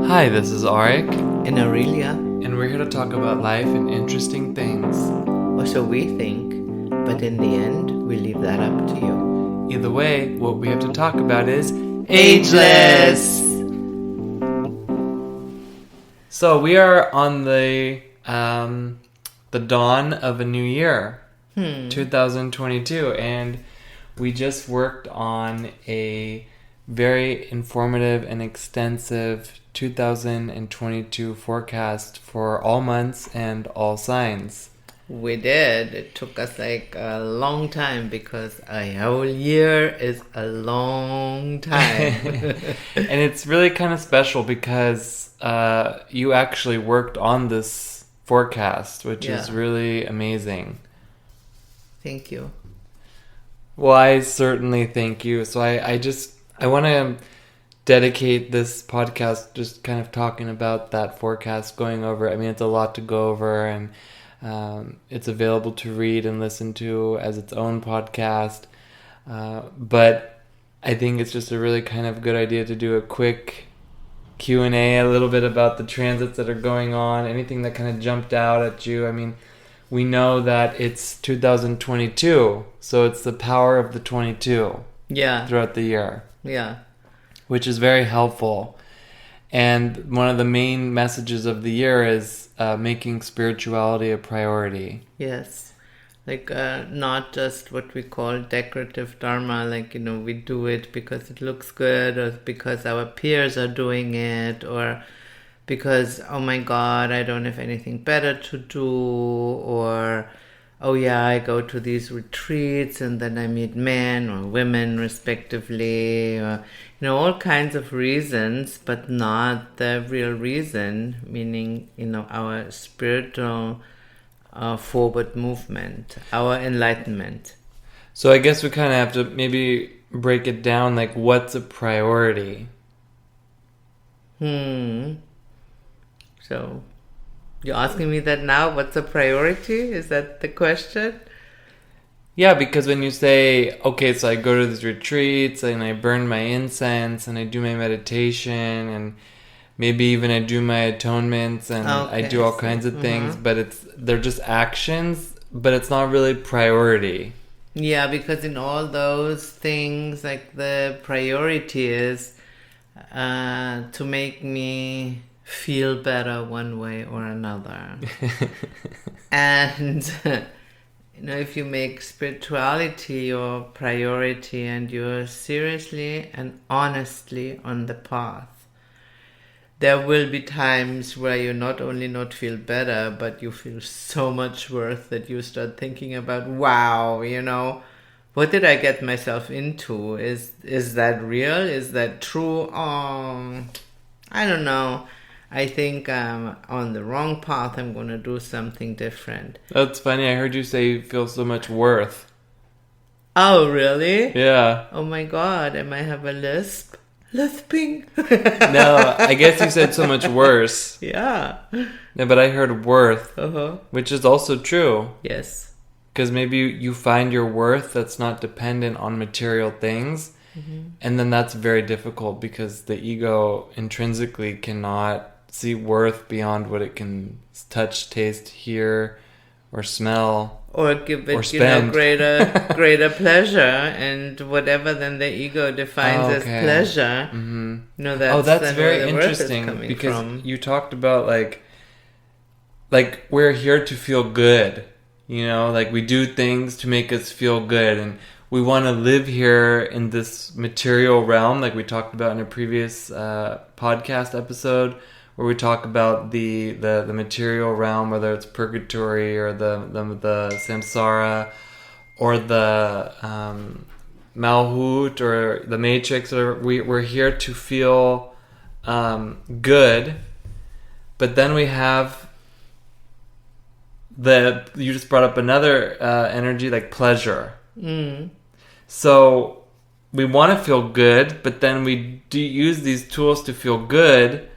Hi, this is Arik, And Aurelia, and we're here to talk about life and interesting things. or so we think, but in the end, we leave that up to you. Either way, what we have to talk about is Ageless! So we are on the dawn of a new year, 2022, and we just worked on a very informative and extensive 2022 forecast for all months and all signs. We did. It took us like a long time because a whole year is a long time. And it's really kind of special because you actually worked on this forecast, which is really amazing. Thank you. Well, I certainly thank you. So I want to dedicate this podcast just kind of talking about that forecast, going over. I mean, it's a lot to go over, and it's available to read and listen to as its own podcast. But I think it's just a really kind of good idea to do a quick Q&A, a little bit about the transits that are going on, anything that kind of jumped out at you. I mean, we know that it's 2022, so it's the power of the 22 throughout the year. Yeah. Which is very helpful. And one of the main messages of the year is making spirituality a priority. Yes. Like not just what we call decorative dharma, like, we do it because it looks good or because our peers are doing it or because, oh my God, I don't have anything better to do, or oh yeah, I go to these retreats and then I meet men or women respectively, or, all kinds of reasons, but not the real reason, meaning, our spiritual forward movement, our enlightenment. So I guess we kind of have to maybe break it down, like what's a priority? So, you're asking me that now? What's a priority? Is that the question? Yeah, because when you say, okay, so I go to these retreats and I burn my incense and I do my meditation and maybe even I do my atonements and I do all kinds of things, but they're just actions, but it's not really priority. Yeah, because in all those things, like the priority is to make me feel better one way or another. And if you make spirituality your priority and you're seriously and honestly on the path, there will be times where you not only not feel better, but you feel so much worth that you start thinking about, wow, what did I get myself into? Is that real? Is that true? I don't know. I think I'm on the wrong path. I'm going to do something different. That's funny. I heard you say you feel so much worth. Oh, really? Yeah. Oh my God. I might have a lisp. Lisping. No, I guess you said so much worse. Yeah. Yeah, but I heard worth, which is also true. Yes. Because maybe you find your worth that's not dependent on material things. And then that's very difficult because the ego intrinsically cannot see worth beyond what it can touch, taste, hear, or smell, or give it, or spend. greater pleasure, and whatever then the ego defines as pleasure. That's very interesting because you talked about like we're here to feel good, like we do things to make us feel good, and we want to live here in this material realm, like we talked about in a previous podcast episode, where we talk about the material realm, whether it's purgatory or the samsara or the malhut or the matrix. Or we're here to feel good, but then we have you just brought up another energy, like pleasure. So we want to feel good, but then we do use these tools to feel good,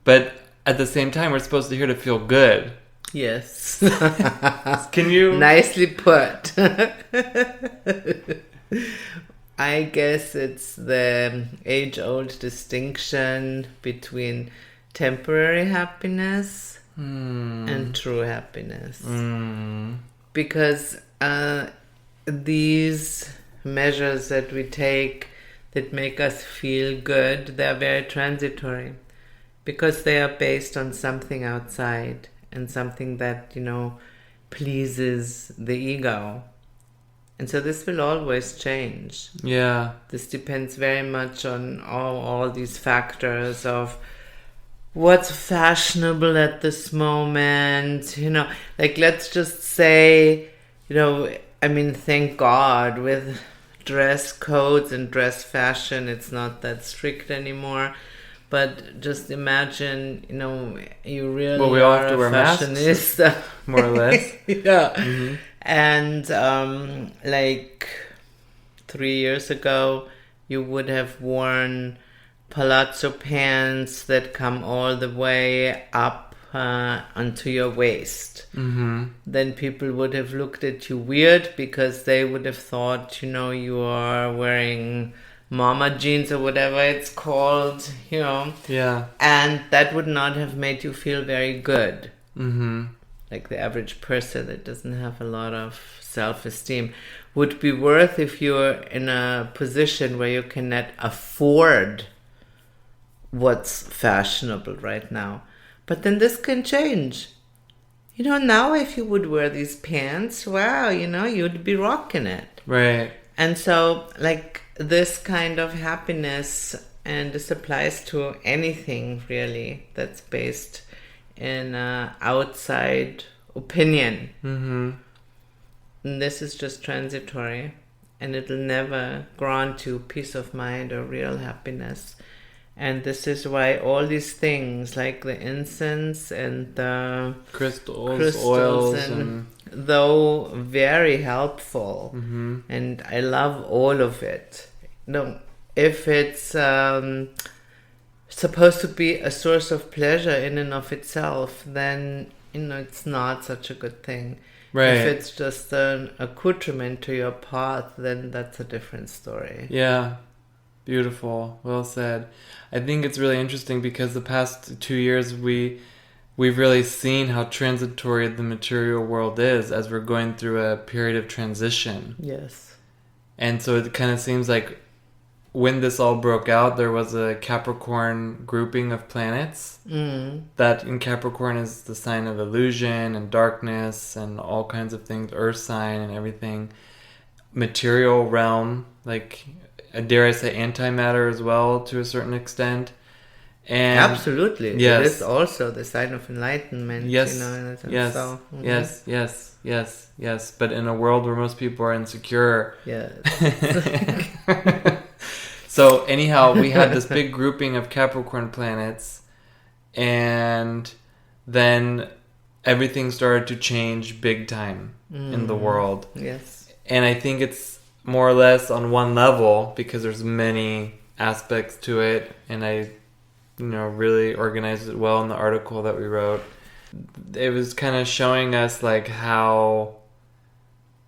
but at the same time, we're supposed to here to feel good. Yes. Can you? Nicely put. I guess it's the age-old distinction between temporary happiness and true happiness. Because these measures that we take that make us feel good, they're very transitory. Because they are based on something outside and something that, pleases the ego. And so this will always change. Yeah. This depends very much on all these factors of what's fashionable at this moment. Like let's just say, thank God with dress codes and dress fashion, it's not that strict anymore. But just imagine, you really we all are have to a wear fashionista. masks, more or less. Yeah. Mm-hmm. And like 3 years ago, you would have worn palazzo pants that come all the way up onto your waist. Mm-hmm. Then people would have looked at you weird because they would have thought, you are wearing mama jeans or whatever it's called, Yeah. And that would not have made you feel very good. Mm-hmm. Like the average person that doesn't have a lot of self-esteem would be worth if you're in a position where you cannot afford what's fashionable right now. But then this can change. Now if you would wear these pants, wow, you'd be rocking it. Right. And so, like, this kind of happiness, and this applies to anything really that's based in outside opinion. Mm-hmm. And this is just transitory, and it'll never grant you peace of mind or real happiness. And this is why all these things, like the incense and the crystals oils, and though very helpful, mm-hmm. and I love all of it. If it's supposed to be a source of pleasure in and of itself, then it's not such a good thing. Right. If it's just an accoutrement to your path, then that's a different story. Yeah. Beautiful. Well said. I think it's really interesting because the past 2 years we've really seen how transitory the material world is as we're going through a period of transition. Yes. And so it kind of seems like when this all broke out, there was a Capricorn grouping of planets. That in Capricorn is the sign of illusion and darkness and all kinds of things, earth sign and everything. Material realm, like, dare I say, antimatter as well to a certain extent. And absolutely. Yes. It is also the sign of enlightenment. Yes. In a sense. Yes. So, Yes. But in a world where most people are insecure. Yes. So anyhow, we had this big grouping of Capricorn planets, and then everything started to change big time in the world. Yes. And I think it's more or less on one level because there's many aspects to it, and I really organized it well in the article that we wrote. It was kind of showing us like how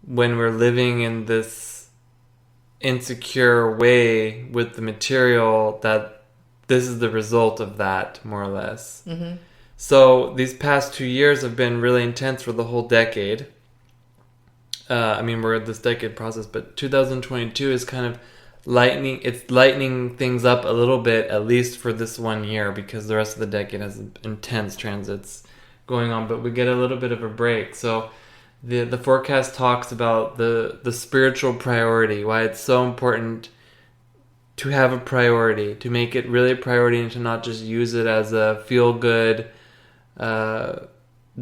when we're living in this insecure way with the material, that this is the result of that, more or less. Mm-hmm. So these past 2 years have been really intense for the whole decade. We're at this decade process, but 2022 is kind of lightening things up a little bit, at least for this 1 year, because the rest of the decade has intense transits going on, but we get a little bit of a break. So the forecast talks about the spiritual priority, why it's so important to have a priority, to make it really a priority and to not just use it as a feel-good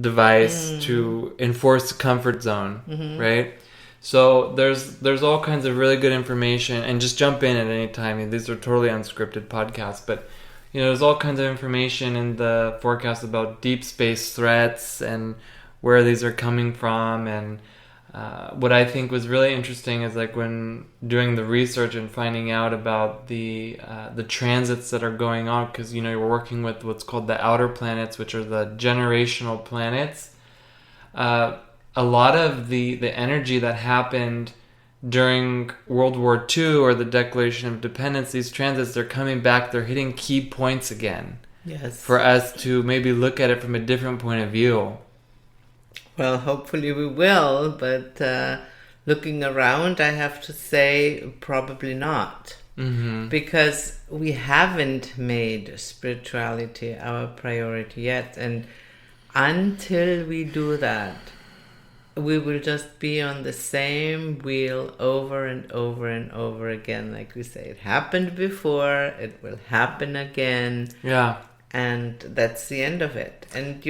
device to enforce the comfort zone, right? So there's all kinds of really good information, and just jump in at any time. These are totally unscripted podcasts, but there's all kinds of information in the forecast about deep space threats and where these are coming from. And what I think was really interesting is like when doing the research and finding out about the transits that are going on, because we're working with what's called the outer planets, which are the generational planets. A lot of the energy that happened during World War II or the Declaration of Independence, these transits, they're coming back, they're hitting key points again. Yes. for us to maybe look at it from a different point of view. Well, hopefully we will, but looking around, I have to say probably not. Mm-hmm. Because we haven't made spirituality our priority yet. And until we do that, we will just be on the same wheel over and over and over again. Like we say, it happened before, it will happen again. Yeah. And that's the end of it. And,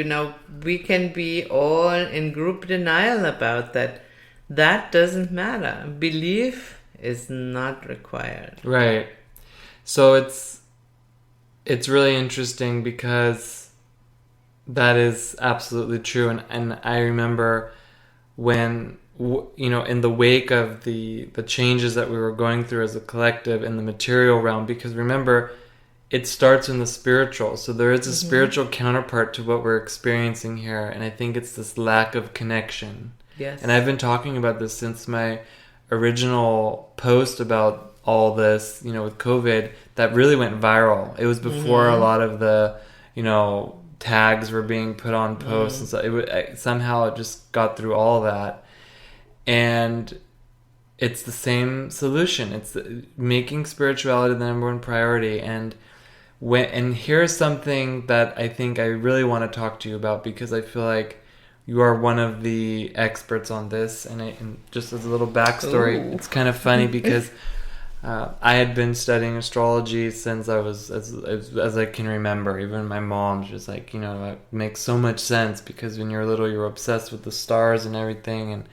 we can be all in group denial about that. That doesn't matter. Belief is not required. Right. So it's really interesting because that is absolutely true. And I remember when, in the wake of the changes that we were going through as a collective in the material realm, because remember, it starts in the spiritual. So there is a spiritual counterpart to what we're experiencing here. And I think it's this lack of connection. Yes. And I've been talking about this since my original post about all this, with COVID, that really went viral. It was before a lot of the, tags were being put on posts. And so somehow it just got through all of that. And it's the same solution. It's making spirituality the number one priority. And here's something that I think I really want to talk to you about, because I feel like you are one of the experts on this. And just as a little backstory, It's kind of funny because I had been studying astrology since I was as I can remember. Even my mom, she was like, it makes so much sense because when you're little, you're obsessed with the stars and everything.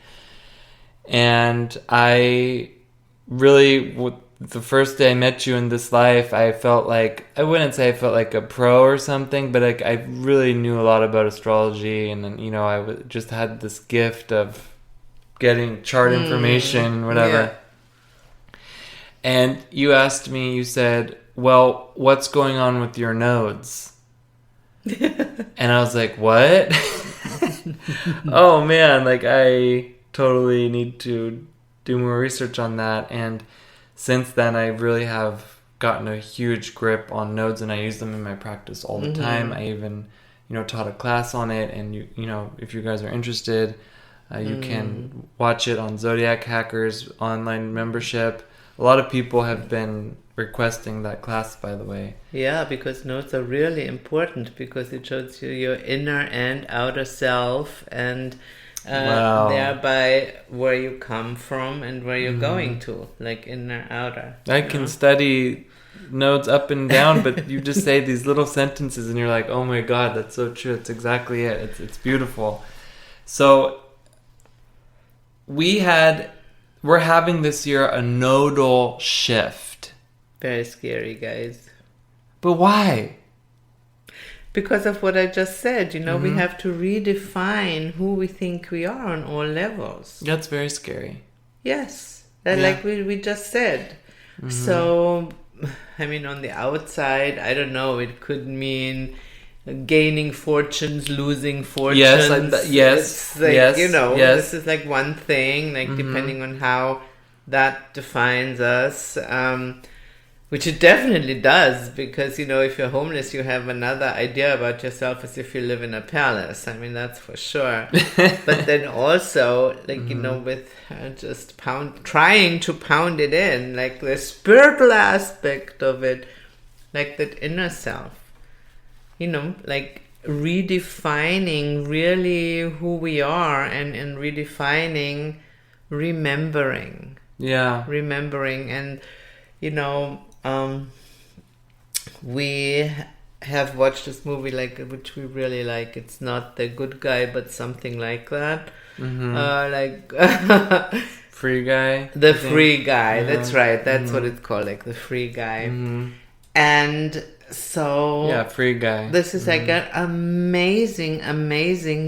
And I really, the first day I met you in this life, I felt like, I wouldn't say I felt like a pro or something, but I really knew a lot about astrology. And then, I just had this gift of getting chart information and whatever. Yeah. And you asked me, you said, well, what's going on with your nodes? And I was like, what? Oh man, I totally need to do more research on that. And since then, I really have gotten a huge grip on nodes, and I use them in my practice all the time. I even, taught a class on it. And if you guys are interested, you can watch it on Zodiac Hackers online membership. A lot of people have been requesting that class, by the way. Yeah, because nodes are really important because it shows you your inner and outer self, and thereby where you come from and where you're going to, like inner, outer. I can study nodes up and down, but you just say these little sentences and you're like, oh my God, that's so true. It's exactly it. It's beautiful. So we're having this year a nodal shift. Very scary, guys. But why? Because of what I just said, we have to redefine who we think we are on all levels. That's very scary. Yes, like we just said. So, on the outside, I don't know, it could mean gaining fortunes, losing fortunes. Yes, this is like one thing, depending on how that defines us, which it definitely does, because, if you're homeless, you have another idea about yourself as if you live in a palace. That's for sure. But then also, with just trying to pound it in, the spiritual aspect of it, that inner self. Redefining really who we are, and redefining remembering. Yeah. Remembering. And, we have watched this movie, which we really like. It's not The Good Guy, but something like that. Free Guy? The Free Guy. That's right. That's what it's called, The Free Guy. And so Free Guy. This is an amazing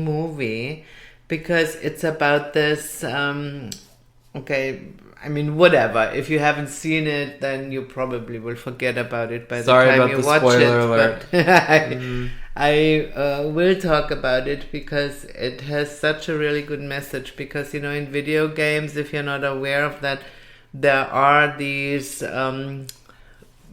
movie, because it's about this whatever. If you haven't seen it, then you probably will forget about it by the time you watch it. Alert. But I will talk about it because it has such a really good message. Because, in video games, if you're not aware of that, there are these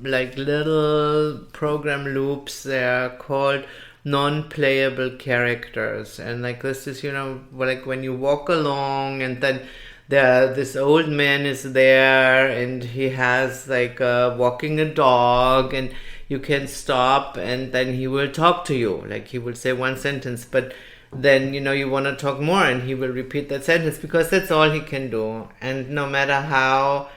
like little program loops. They're called non-playable characters, and like this is, you know, like when you walk along and then this old man is there and he has like walking a dog, and you can stop and then he will talk to you, like he will say one sentence, but then, you know, you want to talk more and he will repeat that sentence because that's all he can do. And no matter how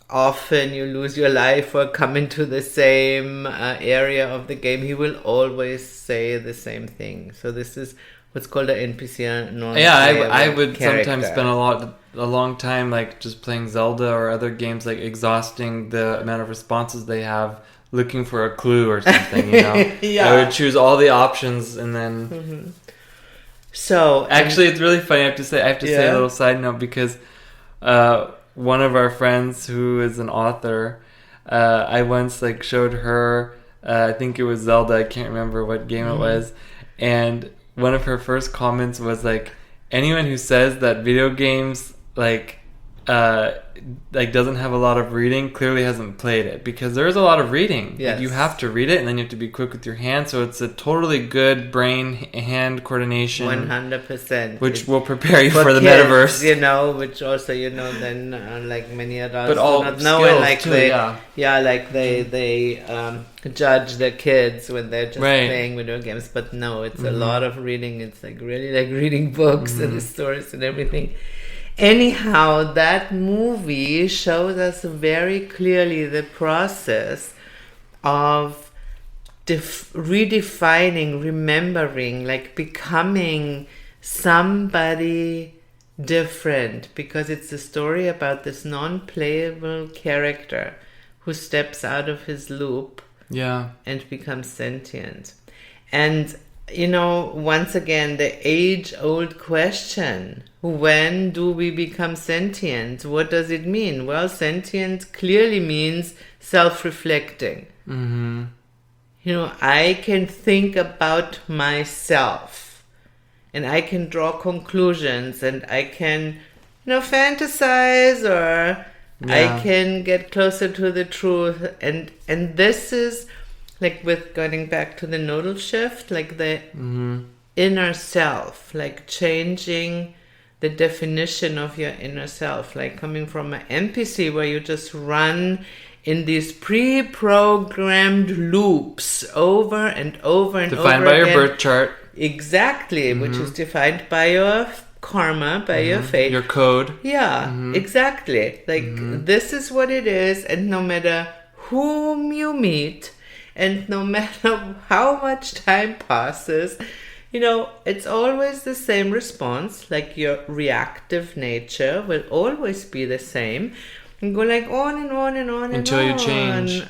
often you lose your life or come into the same area of the game, he will always say the same thing. So this is what's called an NPC. I would sometimes spend a long time like just playing Zelda or other games, like exhausting the amount of responses they have, looking for a clue or something, you know. Yeah. I would choose all the options and then... Mm-hmm. So... Actually, it's really funny, I have to say a little side note, because one of our friends who is an author, I once like showed her, I think it was Zelda, I can't remember what game it was, and one of her first comments was like, anyone who says that video games like doesn't have a lot of reading clearly hasn't played it, because there is a lot of reading. Yes. Like, you have to read it and then you have to be quick with your hands, so it's a totally good brain-hand coordination 100%, which will prepare you for the kids, metaverse, you know, which also, you know, then like many adults but all do not know, and like too, they judge the kids when they're just Right. playing video games, but no, it's a lot of reading. It's like really like reading books and the stories and everything. Anyhow, that movie shows us very clearly the process of redefining, remembering, like becoming somebody different, because it's a story about this non-playable character who steps out of his loop and becomes sentient. And, you know, once again, the age-old question: when do we become sentient? What does it mean? Well, sentient clearly means self-reflecting. Mm-hmm. You know, I can think about myself, and I can draw conclusions, and I can, you know, fantasize, or I can get closer to the truth. And this is like, with going back to the Nodal Shift, like the inner self, like changing the definition of your inner self, like coming from an NPC where you just run in these pre-programmed loops over and over and defined over by again. your birth chart. Exactly, which is defined by your karma, by your fate. Your code. Yeah, exactly. Like, this is what it is, and no matter whom you meet, and no matter how much time passes, you know, it's always the same response. Like, your reactive nature will always be the same, and go like on and on and on until and on. you change.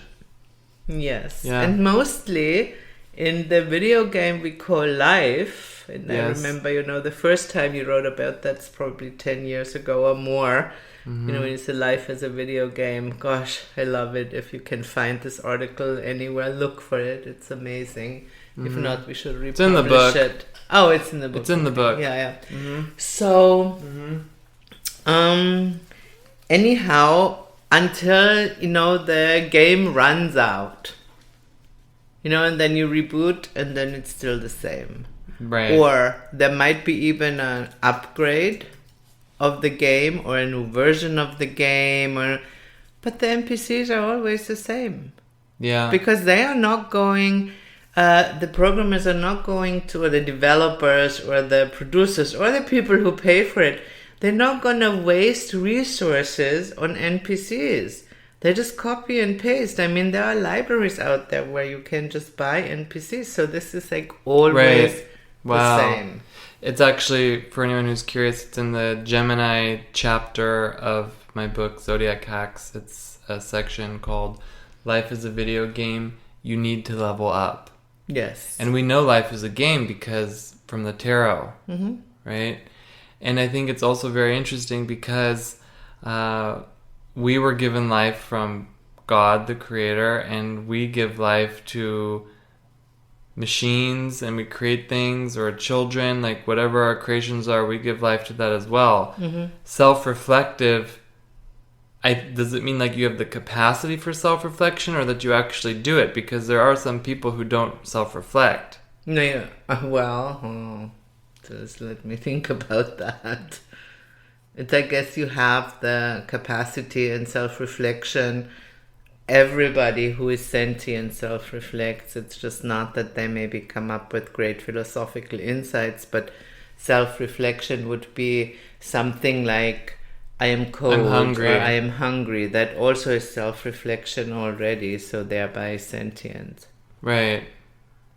Yes. Yeah. And mostly in the video game we call life. And I remember, you know, the first time you wrote about that's probably 10 years ago or more. You know, when you say life as a video game, gosh, I love it. If you can find this article anywhere, look for it. It's amazing. If not, we should republish It's in the book. it. Oh, it's in the book. It's in the book. Yeah. So, anyhow, until, you know, the game runs out, you know, and then you reboot and then it's still the same. Right. Or there might be even an upgrade of the game or a new version of the game, but the NPCs are always the same. Yeah. Because they are not going, the programmers are not going to, or the developers or the producers or the people who pay for it, they're not going to waste resources on NPCs. They just copy and paste. I mean, there are libraries out there where you can just buy NPCs. So this is like always the same. It's actually, for anyone who's curious, it's in the Gemini chapter of my book, Zodiac Hacks. It's a section called Life is a Video Game, You Need to Level Up. Yes. And we know life is a game because from the tarot, right? And I think it's also very interesting because we were given life from God, the creator, and we give life to machines, and we create things, or children, like whatever our creations are, we give life to that as well. Self-reflective does it mean like you have the capacity for self-reflection, or that you actually do it? Because there are some people who don't self-reflect. No, yeah. Just let me think about that. It's, I guess you have the capacity and self-reflection. Everybody who is sentient self-reflects. It's just not that they maybe come up with great philosophical insights, but self-reflection would be something like, I am cold, I'm hungry. or I am hungry. That also is self-reflection already, so thereby sentient. Right.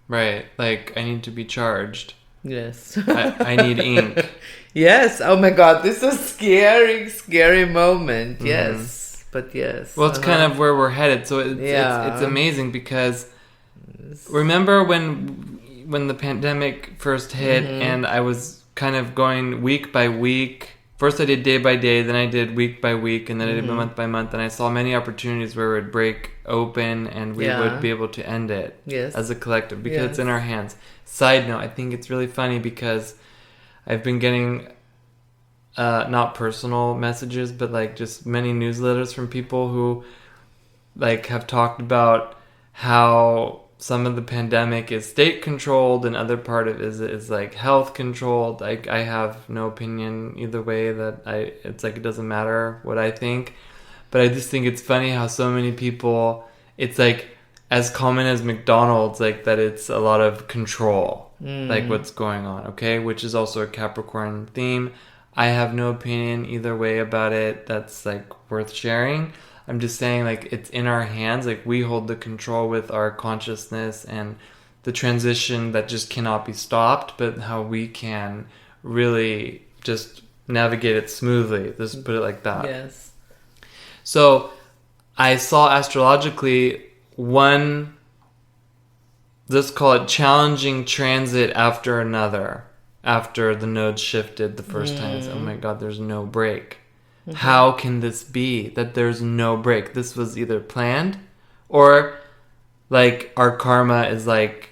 Like, I need to be charged. Yes. I need ink. Yes. Oh my God, this is a scary moment. Mm-hmm. Yes. But yes. Well, it's kind of where we're headed. So it's amazing because remember when the pandemic first hit, mm-hmm. and I was kind of going week by week. First I did day by day, then I did week by week, and then I did month by month, and I saw many opportunities where it would break open and we would be able to end it as a collective, because it's in our hands. Side note, I think it's really funny because I've been getting not personal messages, but like just many newsletters from people who like have talked about how some of the pandemic is state controlled and other part of it is like health controlled. I have no opinion either way. It's like it doesn't matter what I think, but I just think it's funny how so many people, it's like as common as McDonald's, like that it's a lot of control, like what's going on, okay, which is also a Capricorn theme. I have no opinion either way about it that's like worth sharing. I'm just saying, like, it's in our hands. Like, we hold the control with our consciousness and the transition that just cannot be stopped, but how we can really just navigate it smoothly. Let's put it like that. Yes. So, I saw astrologically one, let's call it challenging transit after another. After the nodes shifted the first time. Oh my God, there's no break. Mm-hmm. How can this be that there's no break? This was either planned or like our karma is like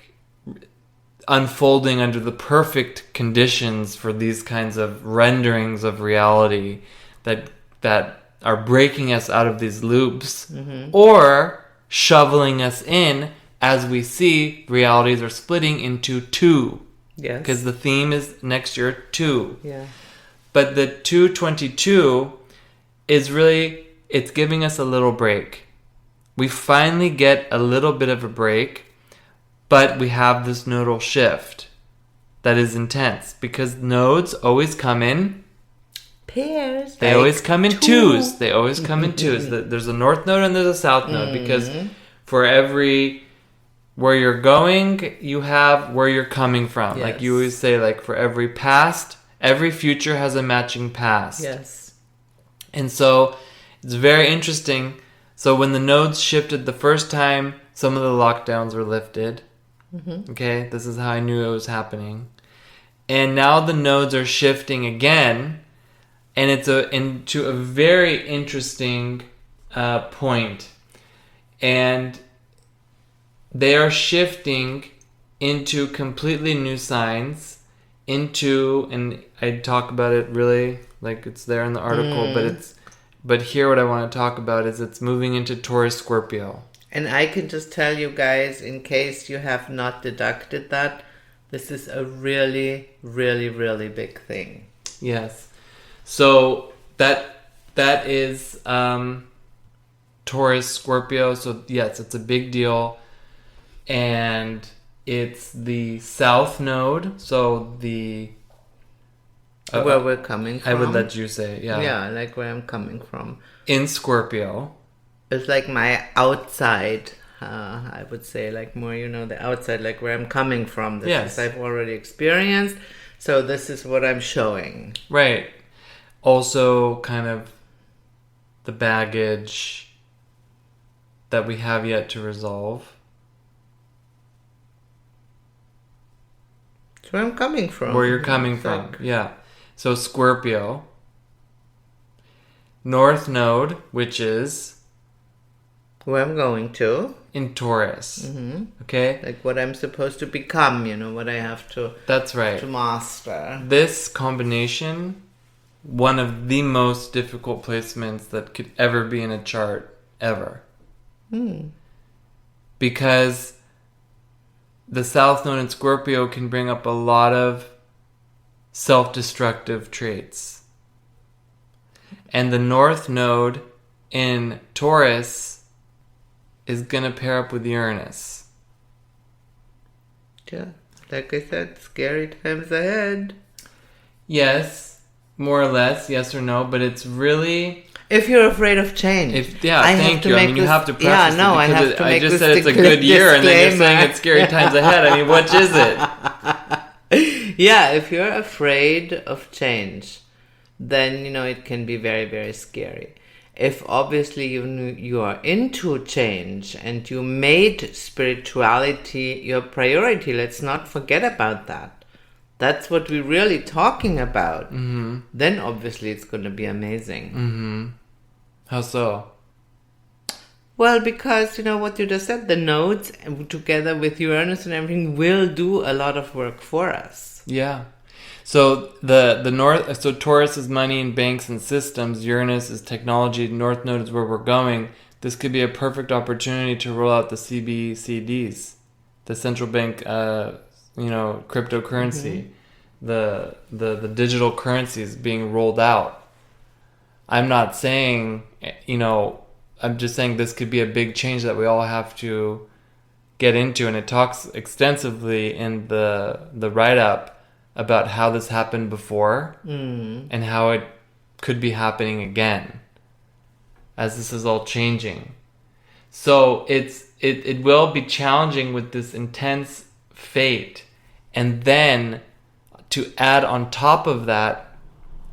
unfolding under the perfect conditions for these kinds of renderings of reality that are breaking us out of these loops, or shoveling us in as we see realities are splitting into two. Yes. Because the theme is next year 2. Yeah. But the 222 is really, it's giving us a little break. We finally get a little bit of a break, but we have this nodal shift that is intense because nodes always come in pairs. They always come in twos. They always come in twos. There's a north node and there's a south node because for every where you're going, you have where you're coming from. Yes. Like you always say, like for every past, every future has a matching past. Yes. And so it's very interesting. So when the nodes shifted the first time, some of the lockdowns were lifted. Mm-hmm. Okay, this is how I knew it was happening. And now the nodes are shifting again, and it's into a very interesting point. And they are shifting into completely new signs, and I talk about it really, like it's there in the article, but here what I want to talk about is it's moving into Taurus Scorpio. And I can just tell you guys, in case you have not deducted that, this is a really, really, really big thing. Yes. So that is Taurus Scorpio. So yes, it's a big deal. And it's the south node. So the... where we're coming from. I would let you say, yeah. Yeah, like where I'm coming from. In Scorpio. It's like my outside, I would say, like more, the outside, like where I'm coming from. This is I've already experienced. So this is what I'm showing. Right. Also kind of the baggage that we have yet to resolve. It's where I'm coming from. Where you're coming from, yeah. So Scorpio. North Node, which is... where I'm going to. In Taurus. Mm-hmm. Okay? Like what I'm supposed to become, what I have to... That's right. To master. This combination one of the most difficult placements that could ever be in a chart ever. Because the South Node in Scorpio can bring up a lot of self-destructive traits. And the North Node in Taurus is going to pair up with Uranus. Yeah, like I said, scary times ahead. Yes, more or less, yes or no, but it's really... If you're afraid of change. Thank you. I mean, you have to preface it because I just said it's a good year and then you're saying it's scary times ahead. I mean, which is it? Yeah, if you're afraid of change, then, it can be very, very scary. If obviously you are into change and you made spirituality your priority, let's not forget about that. That's what we're really talking about. Mm-hmm. Then obviously it's going to be amazing. Mm-hmm. How so? Well, because, what you just said, the nodes together with Uranus and everything will do a lot of work for us. Yeah. So the North, so Taurus is money and banks and systems. Uranus is technology. North Node is where we're going. This could be a perfect opportunity to roll out the CBCDs, the central bank, cryptocurrency, the digital currencies being rolled out. I'm not saying, I'm just saying this could be a big change that we all have to get into, and it talks extensively in the write-up about how this happened before and how it could be happening again as this is all changing. So it will be challenging with this intense fate, and then to add on top of that,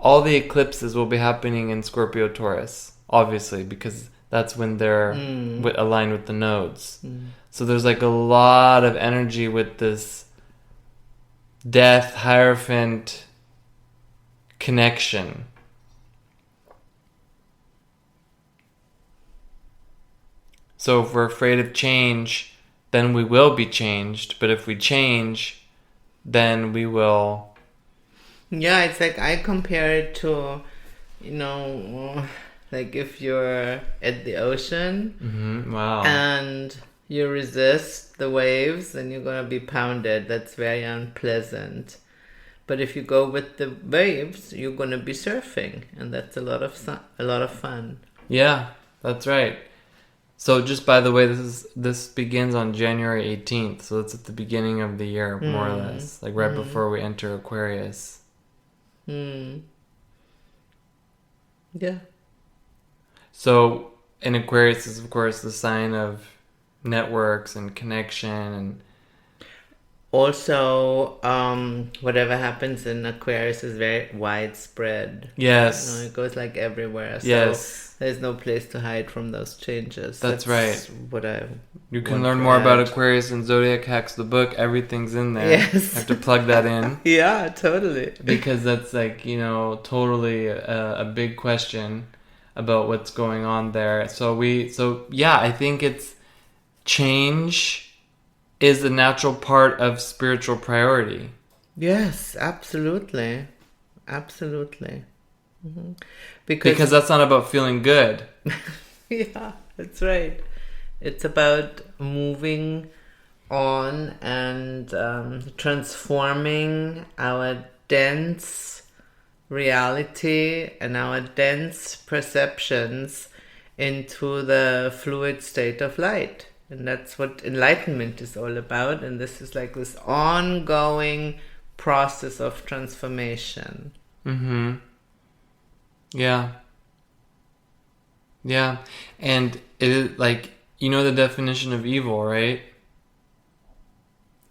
all the eclipses will be happening in Scorpio Taurus, obviously, because that's when they're aligned with the nodes. So there's like a lot of energy with this Death Hierophant connection. So if we're afraid of change, then we will be changed. But if we change, then we will... Yeah, it's like I compare it to, like if you're at the ocean wow. and you resist the waves, then you're going to be pounded. That's very unpleasant. But if you go with the waves, you're going to be surfing, and that's a lot of fun. Yeah, that's right. So just by the way, this begins on January 18th, so it's at the beginning of the year, more or less, like right before we enter Aquarius. Yeah. So in Aquarius is, of course, the sign of networks and connection, and also whatever happens in Aquarius is very widespread. Yes. It goes like everywhere. So yes. There's no place to hide from those changes. That's right. What you can learn more about Aquarius in Zodiac Hacks, the book. Everything's in there. Yes. I have to plug that in. Yeah, totally. Because that's like, totally a big question about what's going on there. So yeah, I think it's change is a natural part of spiritual priority. Yes, absolutely. Absolutely. Mm-hmm. Because that's not about feeling good. Yeah, that's right. It's about moving on and transforming our dense reality and our dense perceptions into the fluid state of light. And that's what enlightenment is all about. And this is like this ongoing process of transformation. Mm-hmm. Yeah. Yeah. And it is like, the definition of evil, right?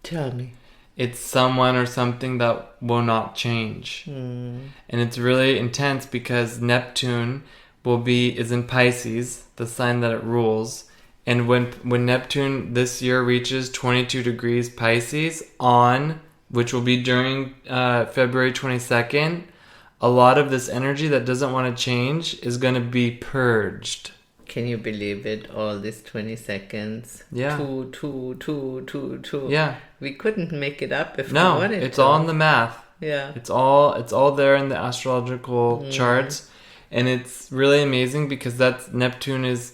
Tell me. It's someone or something that will not change. And it's really intense because Neptune is in Pisces, the sign that it rules. And when Neptune this year reaches 22 degrees Pisces which will be during February 22nd, a lot of this energy that doesn't want to change is going to be purged. Can you believe it? All these 20 seconds. Yeah. Two. Yeah. We couldn't make it up if we wanted to. No, it's all in the math. Yeah. It's all there in the astrological charts, and it's really amazing because that's Neptune is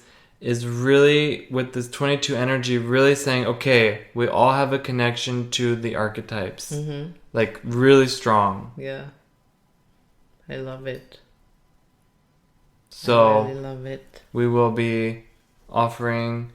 really, with this 22 energy, really saying, okay, we all have a connection to the archetypes. Like, really strong. Yeah. I love it. So, I really love it. we will be offering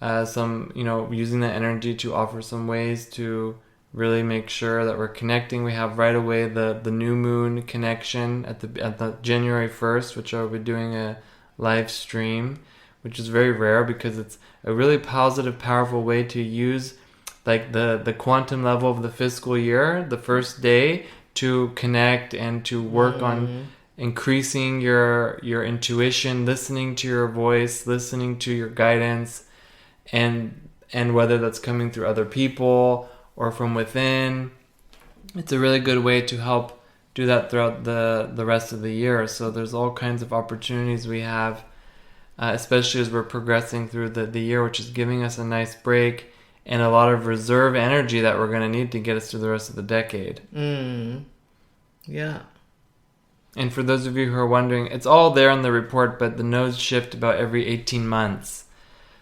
some, using that energy to offer some ways to really make sure that we're connecting. We have right away the new moon connection at the January 1st, which I'll be doing a live stream, which is very rare because it's a really positive, powerful way to use like the quantum level of the fiscal year, the first day, to connect and to work on increasing your intuition, listening to your voice, listening to your guidance, and whether that's coming through other people or from within. It's a really good way to help do that throughout the rest of the year. So there's all kinds of opportunities we have, especially as we're progressing through the year, which is giving us a nice break and a lot of reserve energy that we're going to need to get us through the rest of the decade. Yeah. And for those of you who are wondering, it's all there in the report, but the nodes shift about every 18 months.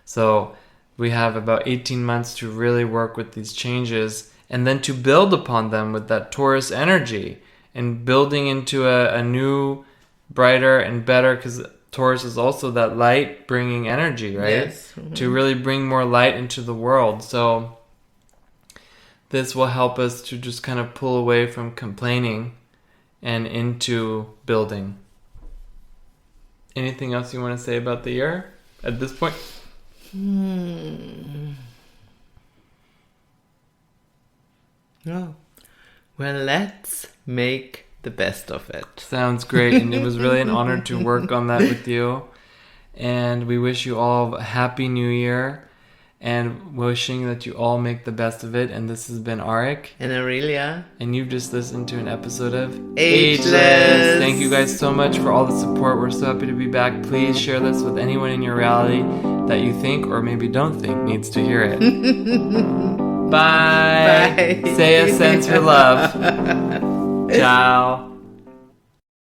So we have about 18 months to really work with these changes and then to build upon them with that Taurus energy and building into a new, brighter and better, because Taurus is also that light bringing energy, right? Yes. To really bring more light into the world. So this will help us to just kind of pull away from complaining and into building. Anything else you want to say about the year at this point? No. Well, let's make the best of it. Sounds great, and it was really an honor to work on that with you. And we wish you all a happy new year, and wishing that you all make the best of it. And this has been Arik and Aurelia, and you've just listened to an episode of Ageless. Thank you guys so much for all the support. We're so happy to be back. Please share this with anyone in your reality that you think or maybe don't think needs to hear it. Bye. Bye. Say a sense for love. Ciao.